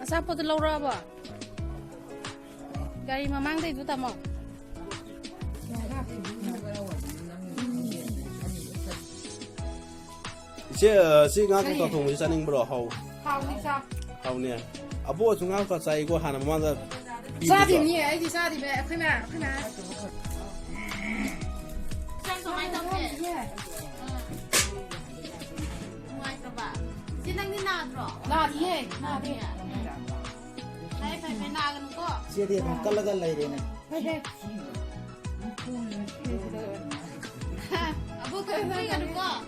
ꯑꯆꯥꯄꯣꯠꯇ ꯂꯧꯔꯛꯑꯕ ꯒꯥꯔꯤ ꯃꯃꯥꯡꯗꯩꯗꯨ ꯇꯥꯃꯣ 이제 ngã cũng tao thùng với gia đình bro hầu hầu nè à bố chúng ngã tao chạy qua Hàn Quốc là gia đình nhỉ ấy thì gia đình mẹ khơi mà sang số hai tông nhỉ ngoài các bạn xin đăng đi nào rồi nào thì nhỉ đây phải nào gần có chia đi bằng cắt lại đây này bố tôi phải gần có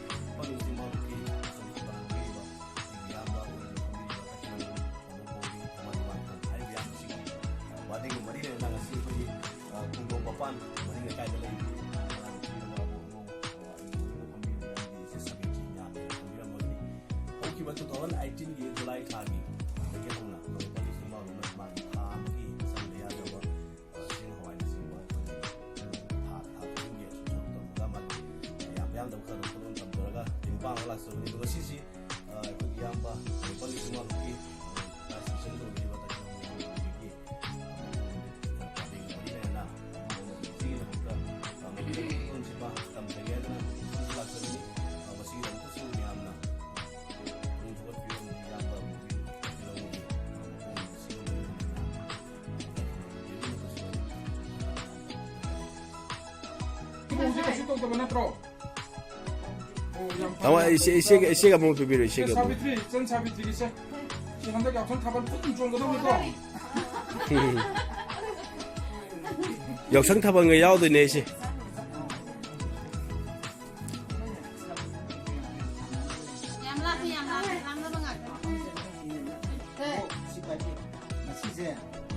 July thagi ke hona no pali sima no ma tha ki sam ya do ba sin hawai na sin ba tha ki so to ga ma ya da ka no tam do ga tin ba la so ni do si ko ya ba pali sima ki ta si sin do ni ba ta ki ki na si na ka on si ba tam se ya na la so ni ba si na ko so ni amna Tawa isiga mo bibiro isiga mo. 사비트리 전 사비트리 기세 지난달 약속 타반 푸른 좋은 거도 믿고 역상 타ban nga yaw ne si. em làm nó bằng ngạch 시까지 시세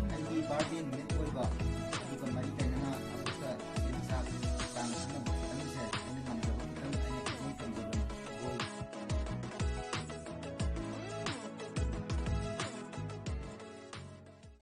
한기 바디 넷 거가 이거 많이 되나